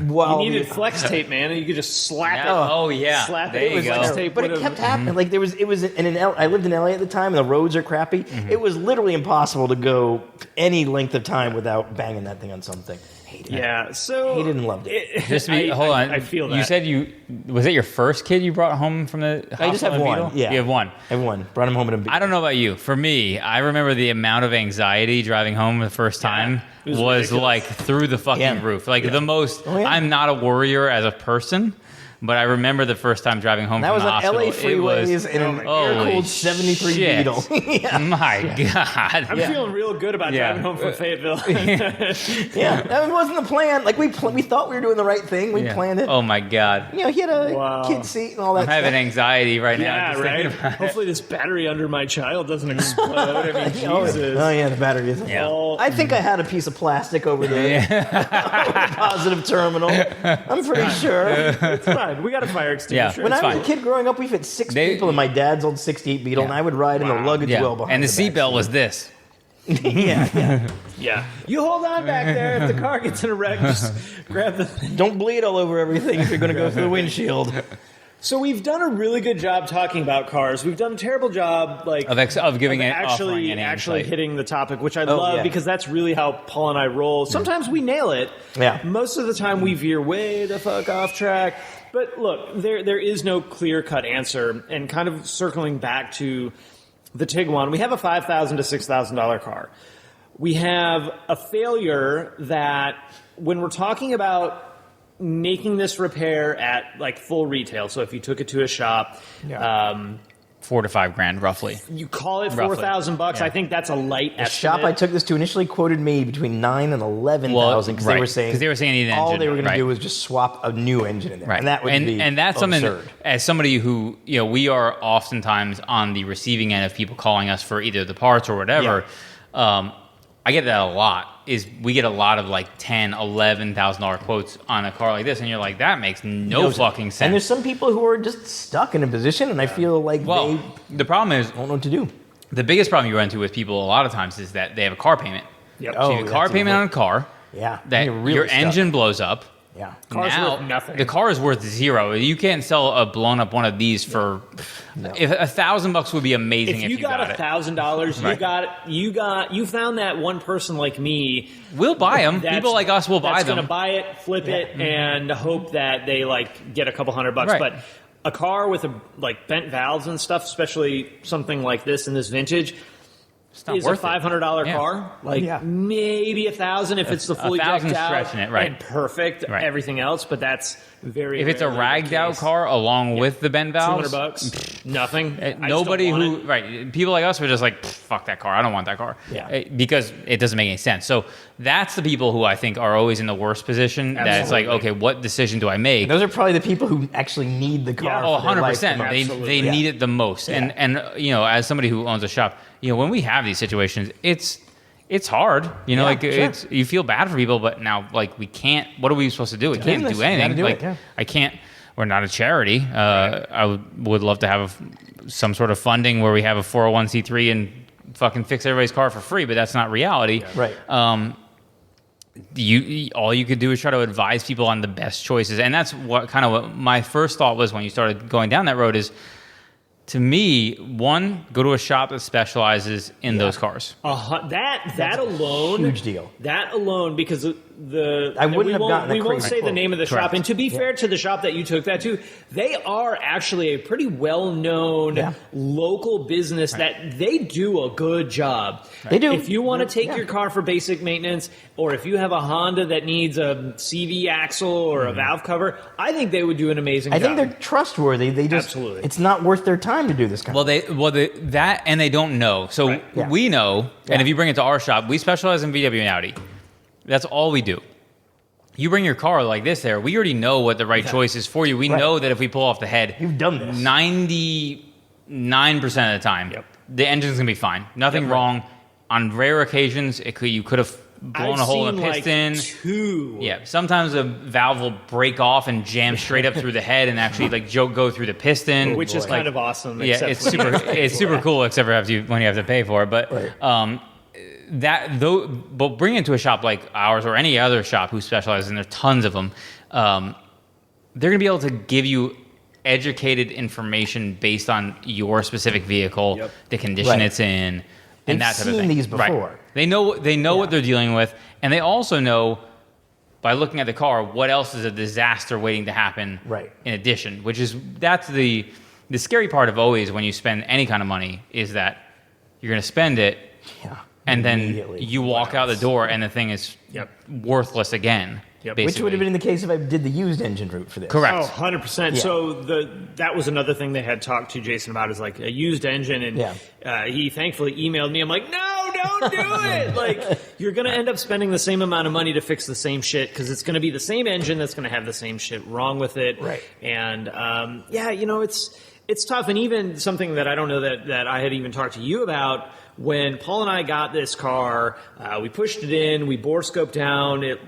While you needed flex tape, man, and you could just slap it. Oh yeah, slap there it. you With go. flex tape. But it kept happening. Like it was I lived in LA at the time, and the roads are crappy. It was literally impossible to go any length of time without banging that thing on something. Hated it. Yeah, so Hated and loved it. Just to be, hold on. I feel that. You said was it your first kid you brought home from the hospital? I just have one. Beetle? Yeah, You have one. I have one. Brought him home in a. I don't know about you. For me, I remember the amount of anxiety driving home the first time was was ridiculous. like through the fucking roof. Like the most. Oh, yeah. I'm not a worrier as a person, but I remember the first time driving home That from was the on hospital. LA freeways in an holy air-cooled '73 shit. Beetle. My God. I'm feeling real good about driving home from Fayetteville. Yeah, that wasn't the plan. Like we thought we were doing the right thing. We planned it. Oh my God. You know, he had a kid seat and all that. I'm having stuff. anxiety right now. Yeah, just right. thinking about it. Hopefully, this battery under my child doesn't explode. I mean, Jesus. Oh yeah, the battery is. Yeah. Oh, I think I had a piece of plastic over there. Positive terminal. I'm pretty sure. it's fine. We got a fire extinguisher. When It's I was fine. a kid growing up, we fit six people in my dad's old '68 Beetle, and I would ride in the luggage well behind. And the back seatbelt was this. seat. yeah. Yeah. You hold on back there. If the car gets in a wreck, just grab the thing. Don't bleed all over everything if you're going to go through the windshield. So we've done a really good job talking about cars. We've done a terrible job, like Of giving it actually insight. hitting the topic, which I love because that's really how Paul and I roll. Sometimes we nail it. Yeah. Most of the time we veer way the fuck off track. But look, there is no clear-cut answer. And kind of circling back to the Tiguan, we have a $5,000 to $6,000 car. We have a failure that when we're talking about making this repair at like full retail, so if you took it to a shop, $4,000 to $5,000 roughly. you call it Roughly. $4,000. Yeah. I think that's a light The estimate. shop I took this to initially quoted me between $9,000 and $11,000 because they were saying they needed an all engine, they were going right. to do was just swap a new engine in there, Right. and that would be and that's absurd. something, as somebody who, we are oftentimes on the receiving end of people calling us for either the parts or whatever. I get that a lot. We get a lot of like $10,000, $11,000 quotes on a car like this, and you're like, that makes no fucking sense. And there's some people who are just stuck in a position, and I feel like they the problem is, don't know what to do. the biggest problem you run into with people a lot of times is that they have a car payment. Yep. So you have a car that's payment even on a car, Yeah, that you're really your stuck. engine blows up. Yeah, Car's now, worth nothing. The car is worth zero. You can't sell a blown up one of these for. If $1,000 would be amazing. If you got it. $1,000, Right. you found that one person like me. We'll buy them. that's- People like us will buy That's them. going to buy it, flip it, and hope that they like get a couple $100. Right. But a car with like bent valves and stuff, especially something like this in this vintage, It's not is a worth it. $500 Yeah. car. Like maybe $1,000 if it's the fully decked 1,000 out stretching it, right. and perfect. Right. Everything else, but that's very. If it's a rarely the ragged out case. car along with the bend valves, $200, nothing. I just don't nobody want who it. right people like us are just like, fuck that car. I don't want that car. Yeah. Because it doesn't make any sense. So that's the people who I think are always in the worst position. That it's like, Absolutely. okay, what decision do I make? those are probably the people who actually need the car. Yeah. Oh, for their life 100%. the most. They Absolutely. need it the most. And as somebody who owns a shop, when we have these situations, it's hard. sure. You feel bad for people, but now like we can't. What are we supposed to do? We can't business. do You anything. gotta do Like it, yeah. I can't. We're not a charity. I would love to have some sort of funding where we have a 401c3 and fucking fix everybody's car for free, but that's not reality. Right. All you could do is try to advise people on the best choices, and that's what my first thought was when you started going down that road. Is to me, one, go to a shop that specializes in those cars. That alone, huge deal. That alone, because I wouldn't we have won't- gotten that We won't crazy say the quote. name of the shop. Correct. And to be fair to the shop that you took that to, they are actually a pretty well-known local business that they do a good job. They do. If you want to take your car for basic maintenance, or if you have a Honda that needs a CV axle or a valve cover, I think they would do an amazing I job. think they're trustworthy. They just Absolutely. it's not worth their time to do this kind of That and they don't know. So Right. Yeah. we know, Yeah. and if you bring it to our shop, we specialize in VW and Audi. That's all we do. You bring your car like this there, we already know what the right choice is for you. We know that if we pull off the head, You've done this. 99% of the time, the engine's going to be fine. Nothing Yep, wrong. On rare occasions, you could have blown a hole in the piston. Like 2. Yeah, sometimes a valve will break off and jam straight up through the head and actually go through the piston, Which is kind of awesome. Yeah, except it's super cool, except for when you have to pay for it. But but bring it to a shop like ours or any other shop who specializes, and there's tons of them. They're going to be able to give you educated information based on your specific vehicle, the condition it's in, and that type of thing. They've seen these before. Right. They know what they're dealing with, and they also know by looking at the car what else is a disaster waiting to happen. Right. In addition, that's the scary part of always when you spend any kind of money is that you're going to spend it. Yeah. And then you walk out the door, and the thing is worthless again. Yep. Which would have been the case if I did the used engine route for this. Correct. Oh, 100%. Yeah. So that was another thing they had talked to Jason about is like a used engine. And he thankfully emailed me. I'm like, no, don't do it. Like, you're going to end up spending the same amount of money to fix the same shit because it's going to be the same engine that's going to have the same shit wrong with it. Right. And, it's tough. And even something that I don't know that I had even talked to you about, when Paul and I got this car, we pushed it in, we bore scoped down, we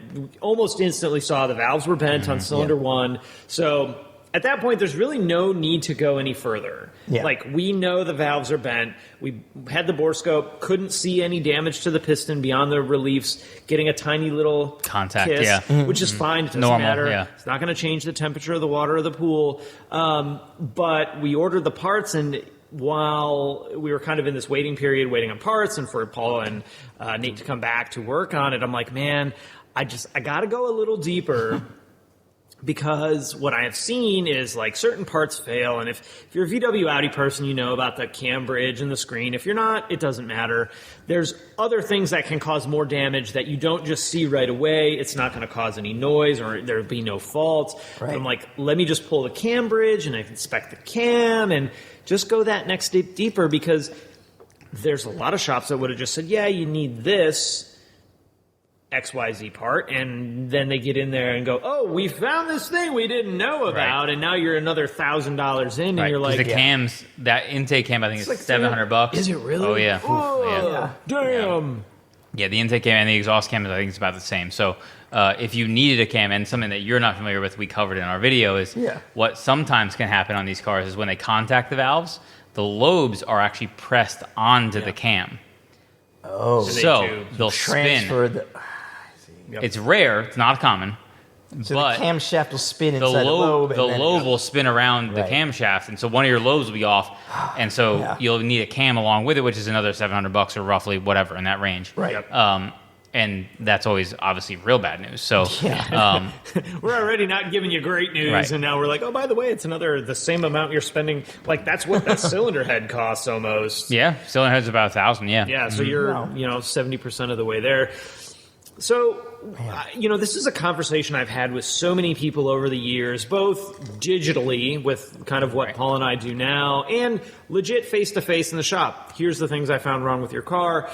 almost instantly saw the valves were bent on cylinder 1. So at that point, there's really no need to go any further. Yeah. Like, we know the valves are bent. We had the bore scope, couldn't see any damage to the piston beyond the reliefs, getting a tiny little contact, kiss, which is fine. It doesn't Normal, matter. yeah. It's not going to change the temperature of the water of the pool. But we ordered the parts, and while we were kind of in this waiting period, waiting on parts and for Paul and Nate to come back to work on it, I'm like, man, I got to go a little deeper because what I have seen is like certain parts fail. And if you're a VW Audi person, you know about the cam bridge and the screen. If you're not, it doesn't matter. There's other things that can cause more damage that you don't just see right away. It's not going to cause any noise or there'll be no fault. Right. But I'm like, let me just pull the cam bridge and I can inspect the cam and just go that next step deeper, because there's a lot of shops that would have just said, yeah, you need this XYZ part, and then they get in there and go, oh, we found this thing we didn't know about, and now you're another $1,000 in, and you're like, the cams, that intake cam, I think is like $700. Is it really? Oh yeah. Oh, Yeah. damn. Yeah, the intake cam and the exhaust cam, I think it's about the same. So if you needed a cam, and something that you're not familiar with, we covered in our video, is what sometimes can happen on these cars is when they contact the valves, the lobes are actually pressed onto the cam. Oh. So they'll Transfer spin. It's rare, it's not common. So but the camshaft will spin the inside the lobe. The lobe will spin around the Right. camshaft, and so one of your lobes will be off, and so you'll need a cam along with it, which is another $700 or roughly whatever in that range. Right. Yep. And that's always obviously real bad news. So We're already not giving you great news, Right. and now we're like, oh, by the way, it's the same amount you're spending. Like, that's what that cylinder head costs almost. yeah, cylinder head's about $1,000. Yeah. Yeah, so you're 70% of the way there. So, this is a conversation I've had with so many people over the years, both digitally with kind of what Paul and I do now, and legit face-to-face in the shop. Here's the things I found wrong with your car.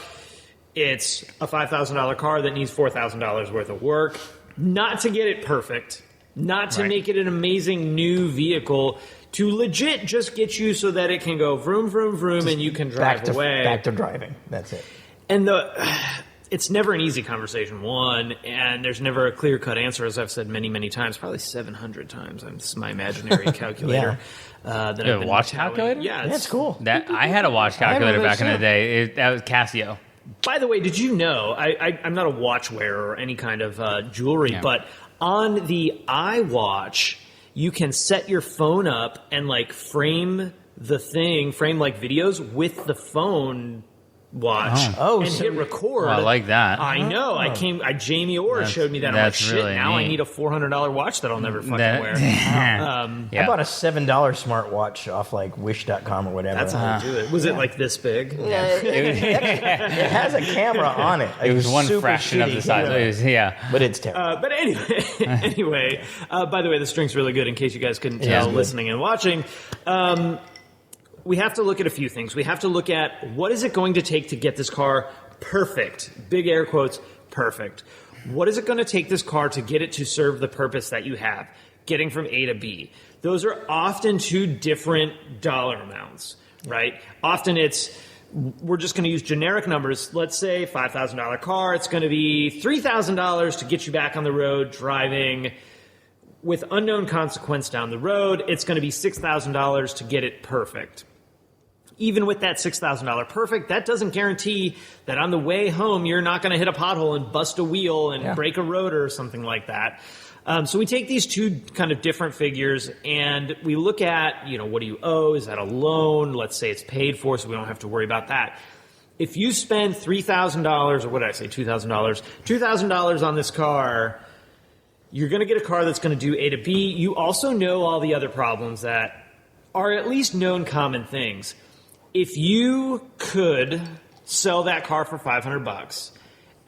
It's a $5,000 car that needs $4,000 worth of work. Not to get it perfect, not to make it an amazing new vehicle, to legit just get you so that it can go vroom, vroom, vroom, and you can drive away. Back to driving. That's it. And it's never an easy conversation, one, and there's never a clear-cut answer, as I've said many, many times, probably 700 times. This is my imaginary calculator. That You have a watch calculator? Yeah, That's cool. That I had a watch calculator back in the day. That was Casio. By the way, did you know, I'm not a watch wearer or any kind of jewelry, but on the iWatch, you can set your phone up and frame videos with the phone watch and hit record. Oh, I like that. I know. Jamie Orr showed me that. I'm like, that's shit, really now I neat. need a $400 watch that I'll never fucking wear. I bought a $7 smartwatch off Wish.com or whatever. That's how to do it. Was it this big? It has a camera on it. It was one Super fraction of shitty the size. camera. It was, But it's terrible. But anyway, by the way, this drink's really good in case you guys couldn't tell listening and watching. We have to look at a few things. We have to look at what is it going to take to get this car perfect, big air quotes, perfect. What is it going to take this car to get it to serve the purpose that you have, getting from A to B? Those are often two different dollar amounts, right? Often we're just going to use generic numbers. Let's say $5,000 car. It's going to be $3,000 to get you back on the road driving with unknown consequence down the road. It's going to be $6,000 to get it perfect. Even with that $6,000 perfect, that doesn't guarantee that on the way home you're not going to hit a pothole and bust a wheel and break a rotor or something like that. So we take these two kind of different figures and we look at, what do you owe? Is that a loan? Let's say it's paid for, so we don't have to worry about that. If you spend $3,000, or what did I say, $2,000? $2,000 on this car, you're going to get a car that's going to do A to B. You also know all the other problems that are at least known common things. If you could sell that car for $500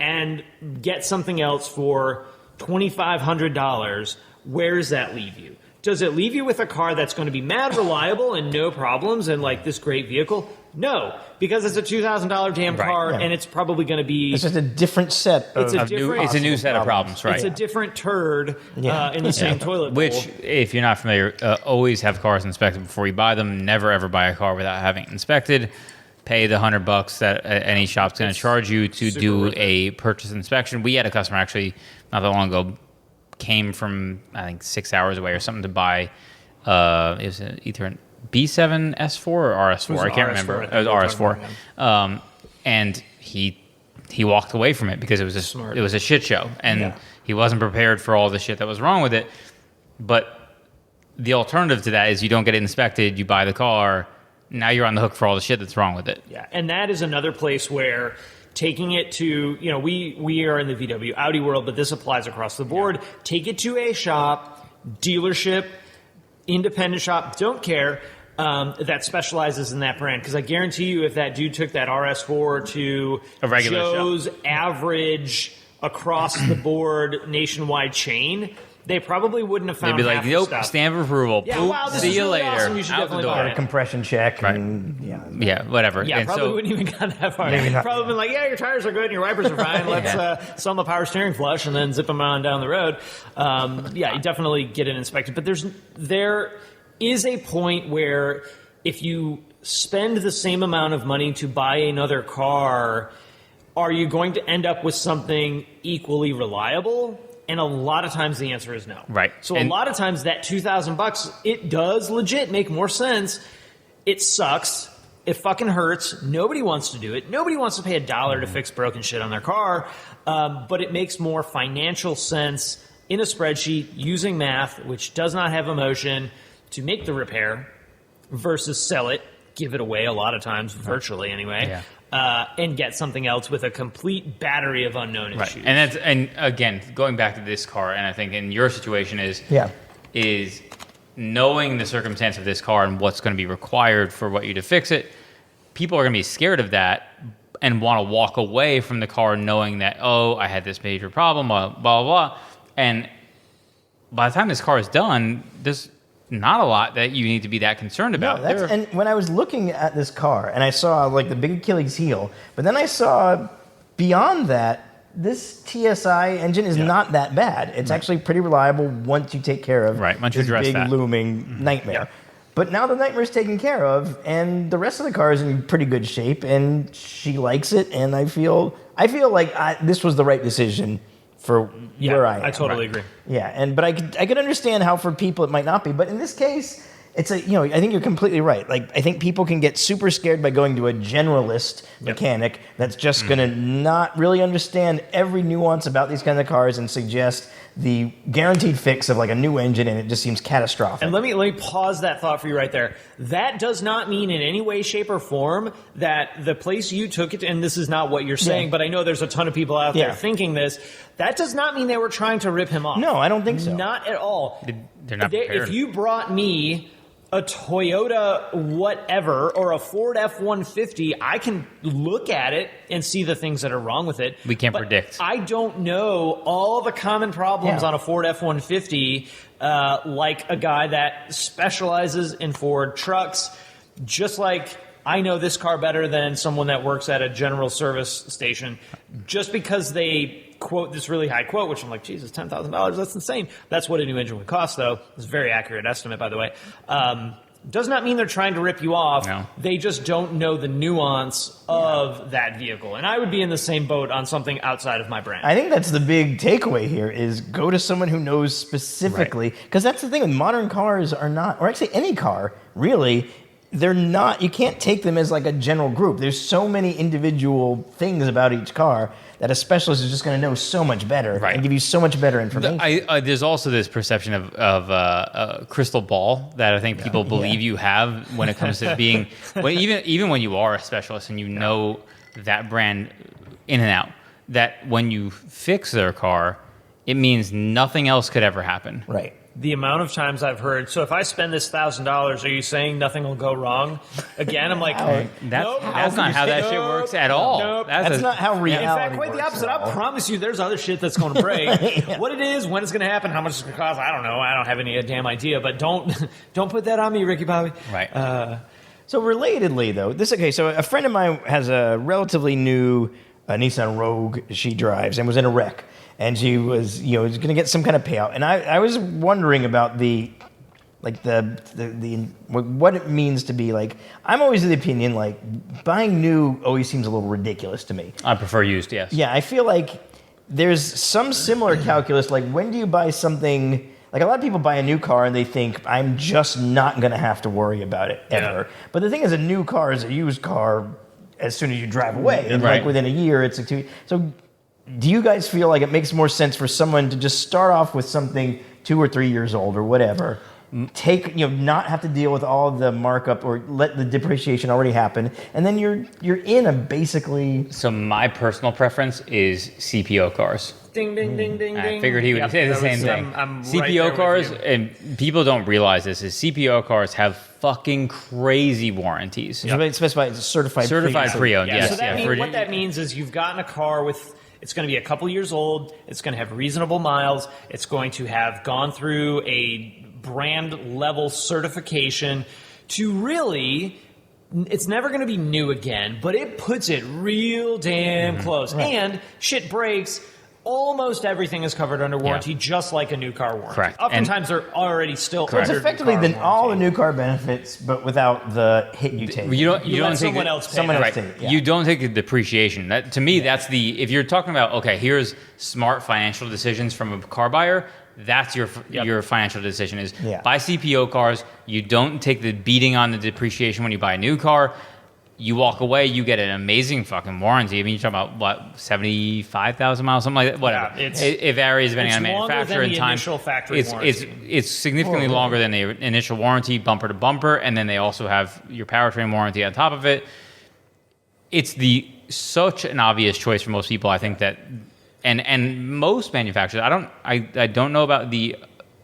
and get something else for $2,500, where does that leave you? Does it leave you with a car that's going to be mad reliable and no problems and like this great vehicle? No, because it's a $2,000 damn car and it's probably going to be... It's just a different set of... It's a new set of problems, right? It's a different turd in the same toilet bowl. Which, if you're not familiar, always have cars inspected before you buy them. Never, ever buy a car without having it inspected. Pay the $100 that any shop's going to charge you to do a purchase inspection. We had a customer actually not that long ago came from, I think, 6 hours away or something to buy, it was either an B7 S4 or RS4. I can't remember. It was RS4. And he walked away from it because it was a shit show. And he wasn't prepared for all the shit that was wrong with it. But the alternative to that is you don't get it inspected, you buy the car, now you're on the hook for all the shit that's wrong with it. Yeah, and that is another place where taking it to, we are in the VW Audi world, but this applies across the board. Yeah. Take it to a shop, dealership, independent shop, don't care, that specializes in that brand. Because I guarantee you if that dude took that RS4 to a regular Joe's shop, average across the board nationwide chain, they probably wouldn't have found. They'd be like, nope, stamp of approval. Yeah, wow, this see is you really later. Awesome. You should Out the door. A compression check. Right. And, whatever. Yeah, and probably wouldn't even gone that far. Probably been like, your tires are good and your wipers are fine. Let's sell them a power steering flush and then zip them on down the road. You definitely get it inspected. But there is a point where if you spend the same amount of money to buy another car, are you going to end up with something equally reliable? And a lot of times the answer is no. Right. So a lot of times that $2,000, it does legit make more sense. It sucks. It fucking hurts. Nobody wants to do it. Nobody wants to pay $1 to fix broken shit on their car. But it makes more financial sense in a spreadsheet using math, which does not have emotion, to make the repair versus sell it, give it away a lot of times, virtually anyway. And get something else with a complete battery of unknown issues. And again, going back to this car, and I think in your situation is knowing the circumstance of this car and what's going to be required for what you to fix it. People are going to be scared of that and want to walk away from the car knowing that, I had this major problem, blah, blah, blah. And by the time this car is done, there's not a lot that you need to be that concerned about. No, and when I was looking at this car, and I saw like the big Achilles heel, but then I saw beyond that, this TSI engine is not that bad. It's actually pretty reliable once you take care of once you this address big that looming nightmare. But now the nightmare is taken care of, and the rest of the car is in pretty good shape, and she likes it, and I feel like this was the right decision for where I am. I totally agree. Yeah, but I could understand how for people it might not be, but in this case, it's I think you're completely right. Like, I think people can get super scared by going to a generalist mechanic that's just going to not really understand every nuance about these kinds of cars and suggest the guaranteed fix of like a new engine, and it just seems catastrophic. And let me pause that thought for you right there. That does not mean in any way, shape, or form that the place you took it, and this is not what you're saying, but I know there's a ton of people out there thinking this, that does not mean they were trying to rip him off. No, I don't think so. Not at all. They're not prepared. If you brought me a Toyota whatever or a Ford F-150, I can look at it and see the things that are wrong with it. We can't predict. I don't know all the common problems on a Ford F-150 like a guy that specializes in Ford trucks, just like I know this car better than someone that works at a general service station. Just because they quote this really high quote, which I'm like, Jesus, $10,000, that's insane. That's what a new engine would cost, though. It's a very accurate estimate, by the way. Does not mean they're trying to rip you off. No. They just don't know the nuance of that vehicle. And I would be in the same boat on something outside of my brand. I think that's the big takeaway here is go to someone who knows specifically. Because that's the thing with modern cars are not, or actually any car, really, they're not, you can't take them as like a general group. There's so many individual things about each car that a specialist is just going to know so much better and give you so much better information. There's also this perception of crystal ball that I think people believe you have when it comes to being, even when you are a specialist and you know that brand in and out, that when you fix their car, it means nothing else could ever happen. Right. The amount of times I've heard, so if I spend this $1,000, are you saying nothing will go wrong? Again, I'm like, that's not how that shit works at all. Nope. That's not how reality In fact, quite the works opposite. at all. I promise you there's other shit that's going to break. What it is, when it's going to happen, how much it's going to cost, I don't know. I don't have any damn idea. But don't put that on me, Ricky Bobby. Right. So relatedly, though, so a friend of mine has a relatively new Nissan Rogue she drives and was in a wreck. And she was, going to get some kind of payout. And I was wondering about what it means to be like. I'm always of the opinion like buying new always seems a little ridiculous to me. I prefer used, yes. Yeah, I feel like there's some similar calculus. Like when do you buy something? Like a lot of people buy a new car and they think I'm just not going to have to worry about it ever. Yeah. But the thing is, a new car is a used car as soon as you drive away. And like within a year, it's a 2. So. Do you guys feel like it makes more sense for someone to just start off with something 2 or 3 years old or whatever, not have to deal with all the markup or let the depreciation already happen, and then you're in a basically... So my personal preference is CPO cars. Ding, ding, ding, ding, I ding. figured he would say the same thing. I'm CPO right cars, with you. and people don't realize this, is CPO cars have fucking crazy warranties. It's specified certified pre-owned, yes. So what that means is you've gotten a car with... It's going to be a couple years old. It's going to have reasonable miles. It's going to have gone through a brand level certification to really, it's never going to be new again, but it puts it real damn close. Right. And shit breaks. Almost everything is covered under warranty, just like a new car warranty. Correct. Oftentimes they're already still So it's under effectively new car all the warranty. new car benefits, but without the hit you take. You don't take someone else pay. Someone else right. take it, yeah. You don't take the depreciation. That to me, that's the, if you're talking about, okay, here's smart financial decisions from a car buyer, that's your financial decision is buy CPO cars. You don't take the beating on the depreciation when you buy a new car. You walk away, you get an amazing fucking warranty. I mean, you're talking about 75,000 miles, something like that. Whatever. Yeah, it varies depending on manufacturer and time. Initial factory warranty. It's significantly longer than the initial warranty, bumper to bumper, and then they also have your powertrain warranty on top of it. It's such an obvious choice for most people. I think that, and most manufacturers. I don't know about the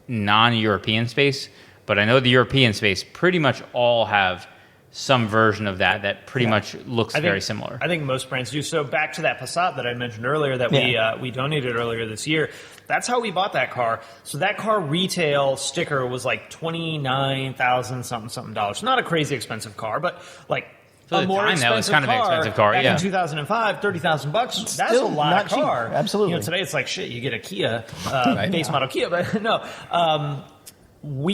non-European space, but I know the European space pretty much all have some version of that pretty much looks very similar. I think most brands do. So back to that Passat that I mentioned earlier that we donated earlier this year. That's how we bought that car. So that car retail sticker was like $29,000 something dollars. Not a crazy expensive car, but like for a more time, that was kind of an expensive car. Back in 2005, $30,000. That's a lot of car. Cheap. Absolutely. Today it's like shit. You get a Kia base model Kia, but no.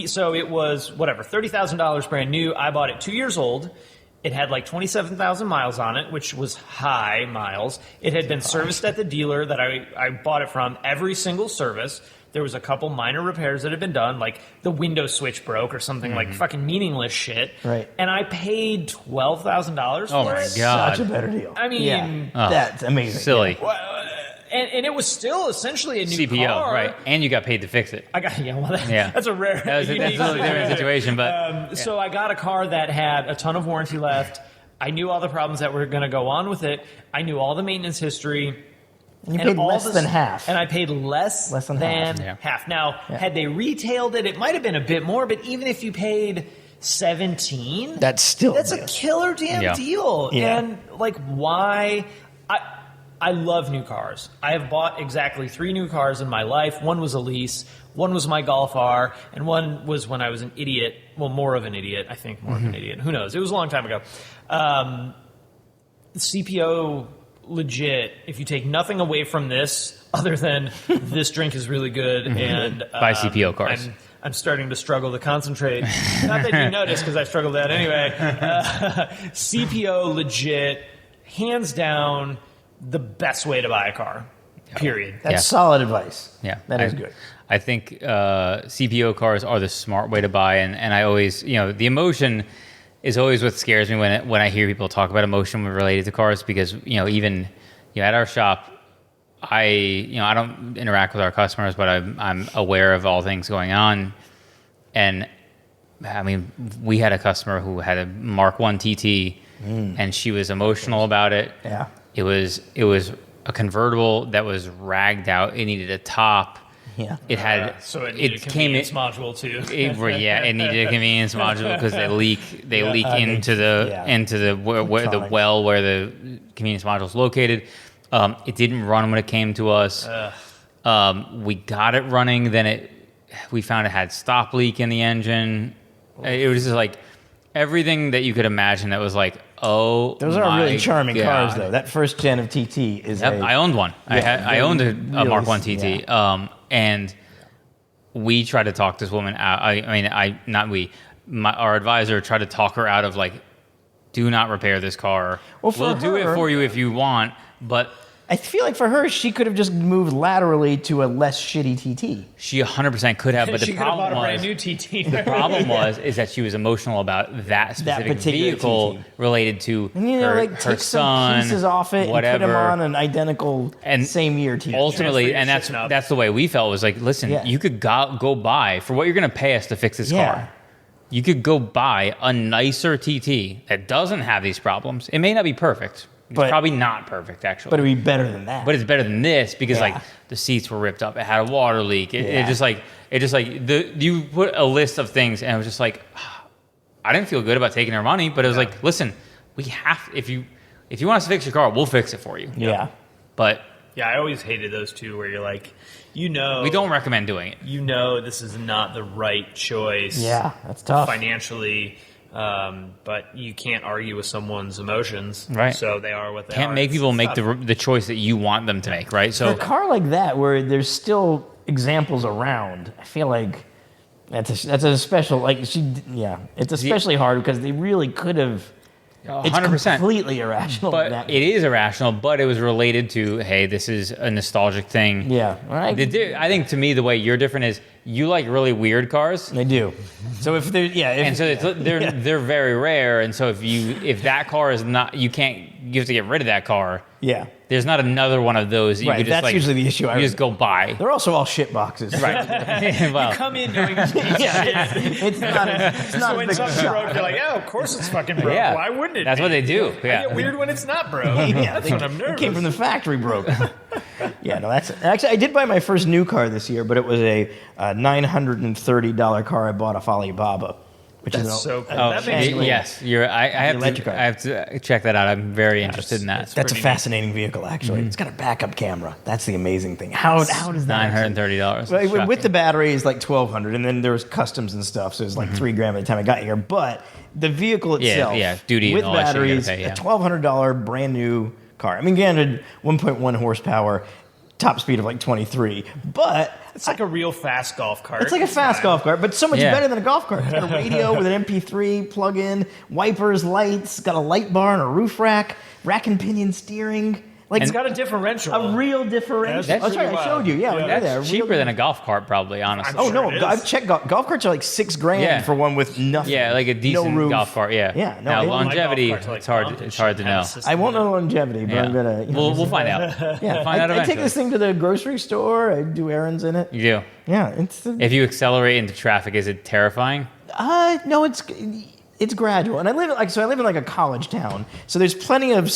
So it was whatever, $30,000 brand new. I bought it 2 years old. It had like 27,000 miles on it, which was high miles. It had been serviced at the dealer that I bought it from, every single service. There was a couple minor repairs that had been done, like the window switch broke or something like fucking meaningless shit. Right. And I paid $12,000 for Oh my it. God. Such a better deal. I mean, that's amazing. Silly. And it was still essentially a new CPO, car. right? And you got paid to fix it. That's a rare. That's a totally different situation, but So I got a car that had a ton of warranty left. I knew all the problems that were going to go on with it. I knew all the maintenance history. And you paid less than half. And I paid less than half. Now, had they retailed it, it might have been a bit more, but even if you paid 17, that's a killer damn deal. Yeah. And like, why? I love new cars. I have bought exactly 3 new cars in my life. One was a lease, one was my Golf R, and one was when I was an idiot. Well, more of an idiot, I think, more of an idiot. Who knows? It was a long time ago. CPO legit, if you take nothing away from this, other than this drink is really good, and Buy CPO cars. I'm starting to struggle to concentrate. Not that you notice, because I struggled that anyway. CPO legit, hands down, the best way to buy a car. Period. That's solid advice. Yeah, that is good. I think CPO cars are the smart way to buy, and I always, the emotion is always what scares me when I hear people talk about emotion related to cars, because even at our shop, I don't interact with our customers, but I'm aware of all things going on, and I mean, we had a customer who had a Mark 1 TT, and she was emotional about it. Yeah, it was a convertible that was ragged out. It needed a top. Yeah, it had so it needed a convenience module too. It needed a convenience module because they leak into the well where the convenience module is located. It didn't run when it came to us. We got it running, then we found it had stop leak in the engine. It was just like everything that you could imagine that was like, oh, those are really charming God. cars, though. That first gen of TT is. Yep, I owned one. Yeah, I owned a really, Mark 1 TT, and we tried to talk this woman out. Our advisor tried to talk her out of like, do not repair this car. Well, we'll do it for you if you want, but. I feel like for her, she could have just moved laterally to a less shitty TT. She 100% could have, but she the problem bought a was brand new TT. the problem is that she was emotional about that specific particular vehicle TT. related to And her take son, some pieces off it whatever. and put them on an identical And same year TT. Ultimately, Transfer and your that's the way we felt, was like, listen, you could go buy, for what you're going to pay us to fix this car, you could go buy a nicer TT that doesn't have these problems. It may not be perfect. It's probably not perfect, actually. But it'd be better than that. But it's better than this because like the seats were ripped up. It had a water leak. You put a list of things, and it was just like, I didn't feel good about taking their money, but it was like, listen, we have, if you want us to fix your car, we'll fix it for you. Yeah. But I always hated those two where you're like, we don't recommend doing it. This is not the right choice. Yeah, that's tough. Financially. But you can't argue with someone's emotions, right? So they are what they are. Can't make people make the choice that you want them to make, right? So for a car like that, where there's still examples around, I feel like that's a special. It's especially hard because they really could have. 100%. It's completely irrational. But it is irrational, but it was related to, hey, this is a nostalgic thing. Yeah. I think to me, the way you're different is you like really weird cars. I do. So if they're, they're very rare. And so if that car is not, you have to get rid of that car. Yeah. There's not another one of those that you could just that's usually the issue. You just go buy. They're also all shit boxes. Right. You come in knowing it's not so when something's broke, you're like, of course it's fucking broke. Yeah. Why wouldn't it? That's what they do. Yeah. I get weird when it's not broke. That's when I'm nervous. It came from the factory broken. Actually, I did buy my first new car this year, but it was a $930 car I bought off Alibaba. Which That's is so cool. Yes, I have to check that out. I'm very interested in that. That's a fascinating vehicle, actually. It's got a backup camera. That's the amazing thing. How does that $930? With the battery is like $1,200, and then there was customs and stuff, so it was like $3,000 by the time I got here. But the vehicle itself, duty with and all that shit you batteries, gotta pay, a $1,200 brand new car. I mean, granted, 1.1 horsepower. Top speed of like 23, but it's like a real fast golf cart. It's like a fast golf cart, but so much better than a golf cart. It's got a radio with an MP3 plug-in, wipers, lights, got a light bar and a roof rack and pinion steering. Like it's got a differential. A real differential. That's right. I showed you. Yeah, that's cheaper than a golf cart, probably. Honestly. Oh no, I've checked golf carts are like $6,000 for one with nothing. Yeah, like a decent golf cart. Yeah. Yeah. Now longevity, it's hard to know. I won't know longevity, but I'm gonna. We'll find out. Yeah, find out eventually. I take this thing to the grocery store. I do errands in it. You do. Yeah. If you accelerate into traffic, is it terrifying? No, it's gradual, and I live in like a college town, so there's plenty of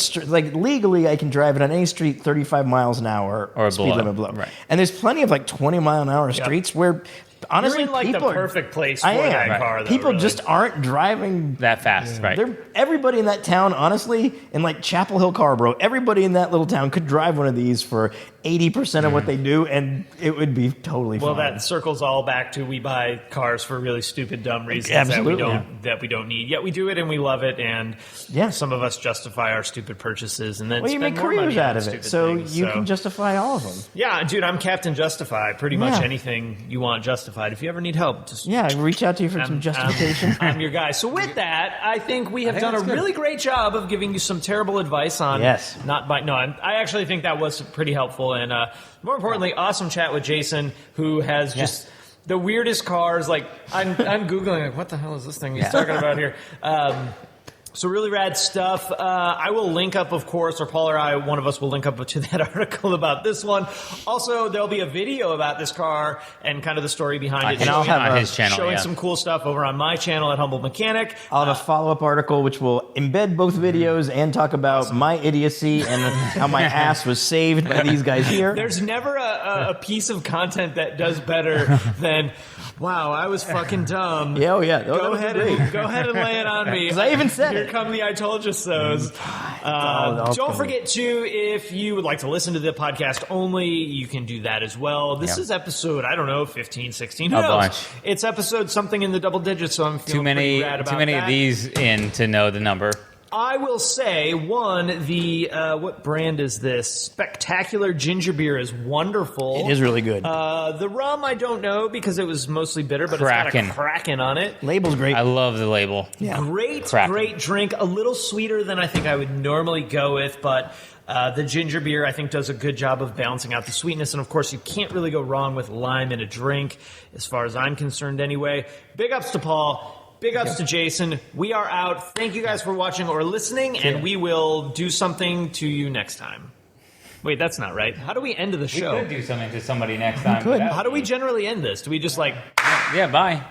legally I can drive it on any street 35 miles an hour or speed limit below, right? And there's plenty of like 20 mile an hour streets where honestly you're in like people the perfect place for that car. Though, people really. just aren't driving that fast, right? Everybody in that town, honestly, in like Chapel Hill, Carborough, everybody in that little town could drive one of these for 80% of what they do, and it would be totally Well, fine. that circles all back to we buy cars for really stupid, dumb reasons Absolutely. that we don't need. Yet we do it and we love it, and Yeah. some of us justify our stupid purchases and then Well, you spend make more careers money out on of it, stupid so things. you can justify all of them. Yeah, dude, I'm Captain Justify. Pretty much Yeah. anything you want justified. If you ever need help, just Yeah, reach out to you for some justification. I'm your guy. So with that, I think we have think done a that's good. really great job of giving you some terrible advice on Yes. not by no. I actually think that was pretty helpful, and more importantly, awesome chat with Jason, who has just the weirdest cars. Like I'm googling like, what the hell is this thing he's talking about here? So really rad stuff. I will link up, of course, or Paul or I, one of us will link up to that article about this one. Also, there'll be a video about this car and kind of the story behind it. And I'll have on a- his channel. Showing yeah. some cool stuff over on my channel at Humble Mechanic. I'll have a follow-up article which will embed both videos and talk about my idiocy and how my ass was saved by these guys here. There's never a piece of content that does better than, wow, I was fucking dumb. Yeah, oh yeah. Oh, that Go was ahead, great. and lay it on me. 'Cause I even said Here it. come the I told you so's. Don't forget to, if you would like to listen to the podcast only, you can do that as well. This is episode, I don't know, 15, 16. Who A knows? bunch. It's episode something in the double digits, so I'm feeling pretty rad about too many that. of these in to know the number. I will say, one, the what brand is this? Spectacular Ginger Beer is wonderful. It is really good. The rum I don't know because it was mostly bitter, but Kraken. it's got a Kraken on it. Label's great. I love the label. Yeah. Great, Kraken. great drink. A little sweeter than I think I would normally go with, but the ginger beer I think does a good job of balancing out the sweetness. And of course, you can't really go wrong with lime in a drink, as far as I'm concerned anyway. Big ups to Paul. Big ups to Jason. We are out. Thank you guys for watching or listening, and we will do something to you next time. Wait, that's not right. How do we end the We show? could do something to somebody next time. could. but that How do would we be- generally end this? Do we just like... Yeah, bye.